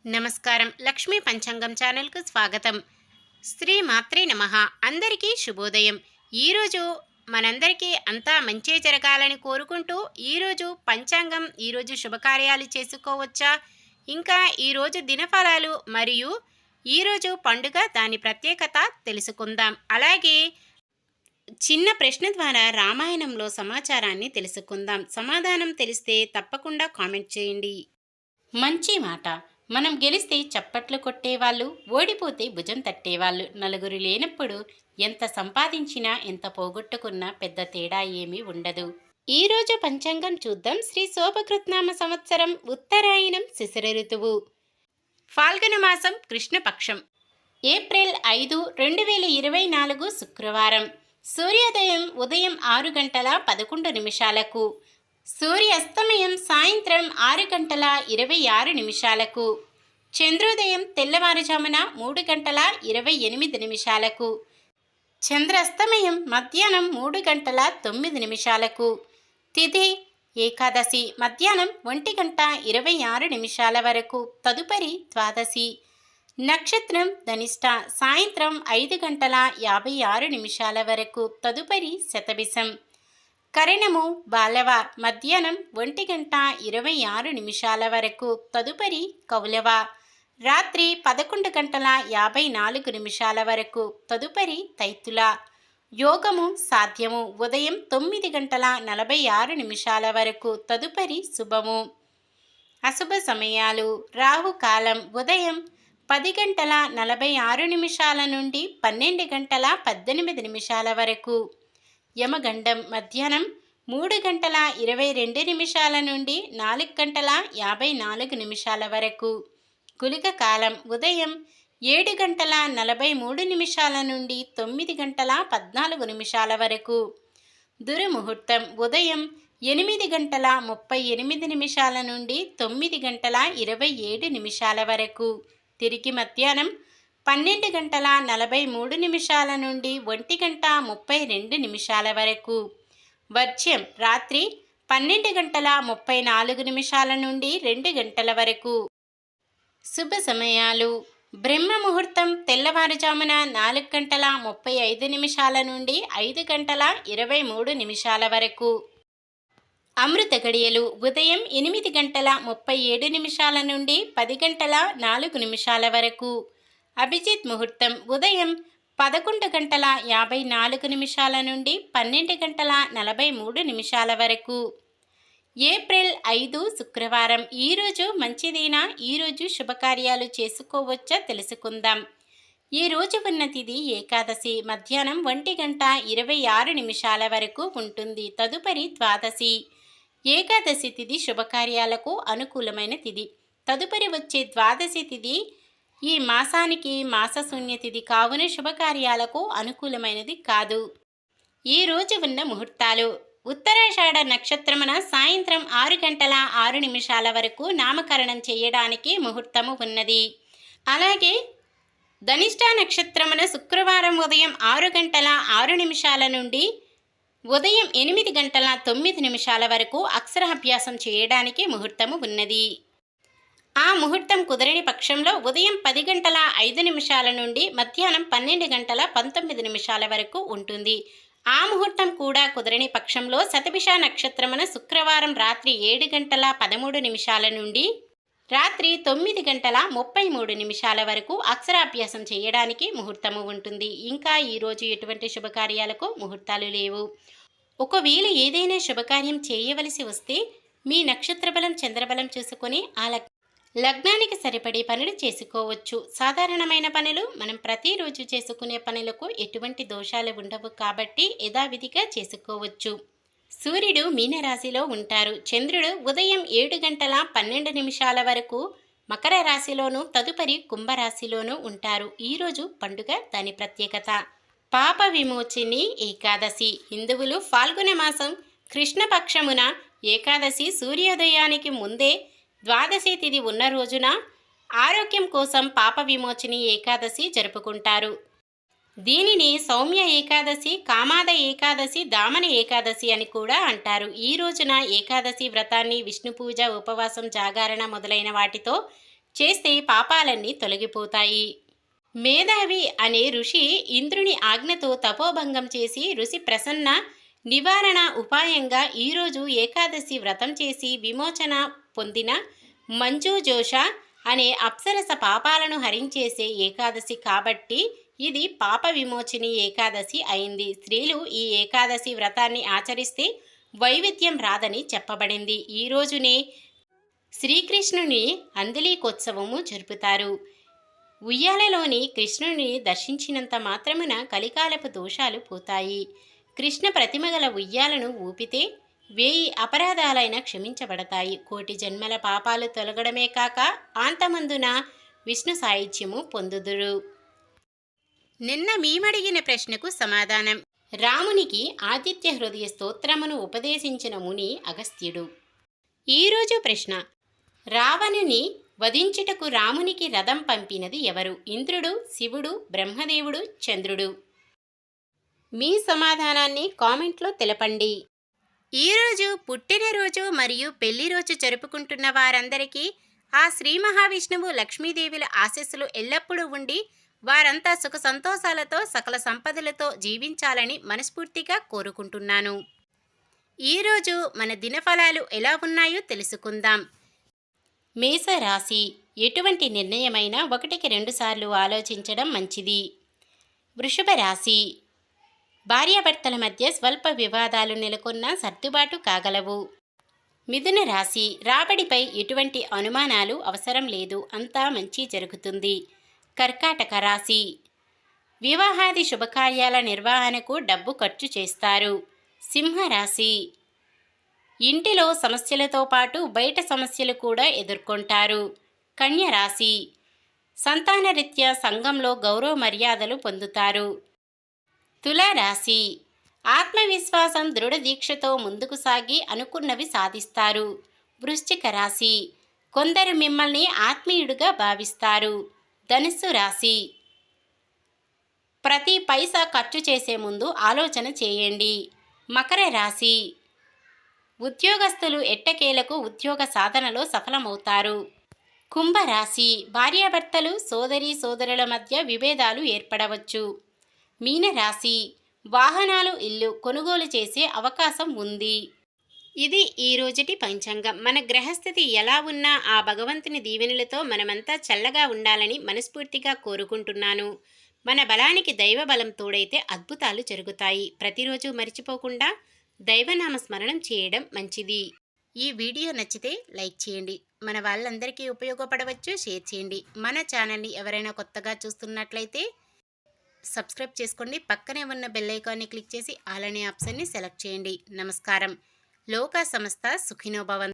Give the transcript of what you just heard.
నమస్కారం. లక్ష్మీ పంచాంగం ఛానల్‌కు స్వాగతం. శ్రీ మాత్రే నమః. అందరికీ శుభోదయం. ఈరోజు మనందరికీ అంతా మంచే జరగాలని కోరుకుంటూ ఈరోజు పంచాంగం, ఈరోజు శుభకార్యాలు చేసుకోవచ్చా, ఇంకా ఈరోజు దినఫలాలు మరియు ఈరోజు పండుగ దాని ప్రత్యేకత తెలుసుకుందాం. అలాగే చిన్న ప్రశ్న ద్వారా రామాయణంలో సమాచారాన్ని తెలుసుకుందాం. సమాధానం తెలిస్తే తప్పకుండా కామెంట్ చేయండి. మంచి మాట. మనం గెలిస్తే చప్పట్లు కొట్టేవాళ్ళు, ఓడిపోతే భుజం తట్టేవాళ్ళు. నలుగురు లేనప్పుడు ఎంత సంపాదించినా ఎంత పోగొట్టుకున్నా పెద్ద తేడా ఏమీ ఉండదు. ఈరోజు పంచాంగం చూద్దాం. శ్రీ శోభకృత్నామ సంవత్సరం ఉత్తరాయణం శిశిర ఋతువు, ఫాల్గుణ మాసం కృష్ణపక్షం, ఏప్రిల్ 5, 2024 శుక్రవారం. సూర్యోదయం ఉదయం 6 గంటల 11 నిమిషాలకు, సూర్యాస్తమయం సాయంత్రం 6 గంటల 26 నిమిషాలకు, చంద్రోదయం తెల్లవారుజామున 3 గంటల 28 నిమిషాలకు, చంద్రాస్తమయం మధ్యాహ్నం 3 గంటల 9 నిమిషాలకు, తిథి ఏకాదశి మధ్యాహ్నం 1 గంట 26 నిమిషాల వరకు, తదుపరి ద్వాదశి. నక్షత్రం ధనిష్ట సాయంత్రం 5 గంటల 56 నిమిషాల వరకు, తదుపరి శతభిషం. కరణము బాలవ మధ్యాహ్నం 1 గంట 26 నిమిషాల వరకు, తదుపరి కౌలవ. రాత్రి 11 గంటల 54 నిమిషాల వరకు, తదుపరి తైతుల. యోగము సాధ్యము ఉదయం 9 గంటల 46 నిమిషాల వరకు, తదుపరి శుభము. అశుభ సమయాలు రాహుకాలం ఉదయం 10 గంటల 46 నిమిషాల నుండి 12 గంటల 18 నిమిషాల వరకు, యమగండం మధ్యాహ్నం 3 గంటల 22 నిమిషాల నుండి 4 గంటల 54 నిమిషాల వరకు, గుళిక కాలం ఉదయం 7 గంటల 43 నిమిషాల నుండి 9 గంటల 14 నిమిషాల వరకు, దుర్ముహూర్తం ఉదయం 8 గంటల 38 నిమిషాల నుండి 9 గంటల 27 నిమిషాల వరకు, తిరిగి మధ్యాహ్నం 12 గంటల 43 నిమిషాల నుండి 1 గంట 32 నిమిషాల వరకు, వర్జ్యం రాత్రి 12 గంటల 34 నిమిషాల నుండి 2 గంటల వరకు. శుభ సమయాలు బ్రహ్మ ముహూర్తం తెల్లవారుజామున 4 గంటల 35 నిమిషాల నుండి 5 గంటల 23 నిమిషాల వరకు, అమృత గడియలు ఉదయం 8 గంటల 37 నిమిషాల నుండి 10 గంటల 4 నిమిషాల వరకు, అభిజిత్ ముహూర్తం ఉదయం 11 గంటల 54 నిమిషాల నుండి 12 గంటల 43 నిమిషాల వరకు. ఏప్రిల్ 5 శుక్రవారం. ఈరోజు మంచిదేనా? ఈరోజు శుభకార్యాలు చేసుకోవచ్చా తెలుసుకుందాం. ఈరోజు ఉన్న తిథి ఏకాదశి మధ్యాహ్నం 1 గంట 26 నిమిషాల వరకు ఉంటుంది, తదుపరి ద్వాదశి. ఏకాదశి తిథి శుభకార్యాలకు అనుకూలమైన తిథి. తదుపరి వచ్చే ద్వాదశి తిథి ఈ మాసానికి మాసశూన్య తిథి కావున శుభకార్యాలకు అనుకూలమైనది కాదు. ఈరోజు ఉన్న ముహూర్తాలు: ఉత్తరాషాఢ నక్షత్రమున సాయంత్రం 6 గంటల 6 నిమిషాల వరకు నామకరణం చేయడానికి ముహూర్తము ఉన్నది. అలాగే ధనిష్ట నక్షత్రమున శుక్రవారం ఉదయం 6 గంటల 6 నిమిషాల నుండి ఉదయం 8 గంటల 9 నిమిషాల వరకు అక్షరాభ్యాసం చేయడానికి ముహూర్తము ఉన్నది. ఆ ముహూర్తం కుదరని పక్షంలో ఉదయం 10 గంటల 5 నిమిషాల నుండి మధ్యాహ్నం 12 గంటల 19 నిమిషాల వరకు ఉంటుంది. ఆ ముహూర్తం కూడా కుదరని పక్షంలో శతభిష నక్షత్రమున శుక్రవారం రాత్రి 7 గంటల 13 నిమిషాల నుండి రాత్రి 9 గంటల 33 నిమిషాల వరకు అక్షరాభ్యాసం చేయడానికి ముహూర్తము ఉంటుంది. ఇంకా ఈరోజు ఎటువంటి శుభకార్యాలకు ముహూర్తాలు లేవు. ఒకవేళ ఏదైనా శుభకార్యం చేయవలసి వస్తే మీ నక్షత్ర బలం చంద్రబలం చూసుకొని ఆ లగ్నానికి సరిపడే పనులు చేసుకోవచ్చు. సాధారణమైన పనులు మనం ప్రతిరోజు చేసుకునే పనులకు ఎటువంటి దోషాలు ఉండవు కాబట్టి యథావిధిగా చేసుకోవచ్చు. సూర్యుడు మీనరాశిలో ఉంటారు. చంద్రుడు ఉదయం 7 గంటల 12 నిమిషాల వరకు మకర రాశిలోను, తదుపరి కుంభరాశిలోనూ ఉంటారు. ఈరోజు పండుగ దాని ప్రత్యేకత పాప విమోచిని ఏకాదశి. హిందువులు ఫాల్గుణ మాసం కృష్ణపక్షమున ఏకాదశి సూర్యోదయానికి ముందే ద్వాదశి తిథి ఉన్న రోజున ఆరోగ్యం కోసం పాప విమోచిని ఏకాదశి జరుపుకుంటారు. దీనిని సౌమ్య ఏకాదశి, కామాద ఏకాదశి, దామన ఏకాదశి అని కూడా అంటారు. ఈ రోజున ఏకాదశి వ్రతాన్ని విష్ణు పూజ, ఉపవాసం, జాగరణ మొదలైన వాటితో చేస్తే పాపాలన్నీ తొలగిపోతాయి. మేధావి అనే ఋషి ఇంద్రుని ఆజ్ఞతో తపోభంగం చేసి ఋషి ప్రసన్న నివారణ ఉపాయంగా ఈరోజు ఏకాదశి వ్రతం చేసి విమోచన పొందిన మంజుజోష అనే అప్సరస పాపాలను హరించేసే ఏకాదశి కాబట్టి ఇది పాప విమోచిని ఏకాదశి అయింది. స్త్రీలు ఈ ఏకాదశి వ్రతాన్ని ఆచరిస్తే వైవిధ్యం రాదని చెప్పబడింది. ఈ రోజునే శ్రీకృష్ణుని అందలీకోత్సవము జరుపుతారు. ఉయ్యాలలోని కృష్ణుని దర్శించినంత మాత్రమున కలికాలపు దోషాలు పోతాయి. కృష్ణ ప్రతిమ గల ఉయ్యాలను ఊపితే 1000 అపరాధాలైన క్షమించబడతాయి. కోటి జన్మల పాపాలు తొలగడమే కాక ఆంతమందున విష్ణు సాయుధ్యము పొందుదురు. నిన్న మీమడిగిన ప్రశ్నకు సమాధానం. రామునికి ఆదిత్య హృదయ స్తోత్రమును ఉపదేశించిన ముని అగస్త్యుడు. ఈరోజు ప్రశ్న: రావణుని వధించుటకు రామునికి రథం పంపినది ఎవరు? ఇంద్రుడు, శివుడు, బ్రహ్మదేవుడు, చంద్రుడు? మీ సమాధానాన్ని కామెంట్లో తెలపండి. ఈరోజు పుట్టినరోజు మరియు పెళ్లిరోజు జరుపుకుంటున్న వారందరికీ ఆ శ్రీ మహావిష్ణువు లక్ష్మీదేవుల ఆశీస్సులు ఎల్లప్పుడూ ఉండి వారంతా సుఖ సంతోషాలతో సకల సంపదలతో జీవించాలని మనస్ఫూర్తిగా కోరుకుంటున్నాను. ఈరోజు మన దినఫలాలు ఎలా ఉన్నాయో తెలుసుకుందాం. మేషరాశి: ఎటువంటి నిర్ణయమైనా 1కి 2 సార్లు ఆలోచించడం మంచిది. వృషభ రాశి: భార్యాభర్తల మధ్య స్వల్ప వివాదాలు నెలకొన్నా సర్దుబాటు కాగలవు. మిథున రాశి: రాబడిపై ఎటువంటి అనుమానాలు అవసరం లేదు, అంతా మంచి జరుగుతుంది. కర్కాటక రాశి: వివాహాది శుభకార్యాల నిర్వహణకు డబ్బు ఖర్చు చేస్తారు. సింహరాశి: ఇంటిలో సమస్యలతో పాటు బయట సమస్యలు కూడా ఎదుర్కొంటారు. కన్య రాశి: సంతానరీత్యా సంఘంలో గౌరవ మర్యాదలు పొందుతారు. తులారాశి: ఆత్మవిశ్వాసం దృఢ దీక్షతో ముందుకు సాగి అనుకున్నవి సాధిస్తారు. వృశ్చిక రాశి: కొందరు మిమ్మల్ని ఆత్మీయుడిగా భావిస్తారు. ధనుస్సు రాశి: ప్రతి పైసా ఖర్చు చేసే ముందు ఆలోచన చేయండి. మకర రాశి: ఉద్యోగస్తులు ఎట్టకేలకు ఉద్యోగ సాధనలో సఫలమవుతారు. కుంభరాశి: భార్యాభర్తలు, సోదరి సోదరుల మధ్య విభేదాలు ఏర్పడవచ్చు. మీనరాశి: వాహనాలు, ఇల్లు కొనుగోలు చేసే అవకాశం ఉంది. ఇది ఈ రోజుటి పంచాంగం. మన గ్రహస్థితి ఎలా ఉన్నా ఆ భగవంతుని దీవెనలతో మనమంతా చల్లగా ఉండాలని మనస్ఫూర్తిగా కోరుకుంటున్నాను. మన బలానికి దైవ బలం తోడైతే అద్భుతాలు జరుగుతాయి. ప్రతిరోజు మర్చిపోకుండా దైవనామ స్మరణం చేయడం మంచిది. ఈ వీడియో నచ్చితే లైక్ చేయండి. మన వాళ్ళందరికీ ఉపయోగపడవచ్చు, షేర్ చేయండి. మన ఛానల్ని ఎవరైనా కొత్తగా చూస్తున్నట్లయితే సబ్స్క్రైబ్ చేసుకోండి. పక్కనే ఉన్న బెల్ ఐకాన్ని క్లిక్ చేసి ఆల్ అనే ఆప్షన్ని సెలెక్ట్ చేయండి. నమస్కారం. లోకా సమస్త సుఖినో భవంతు.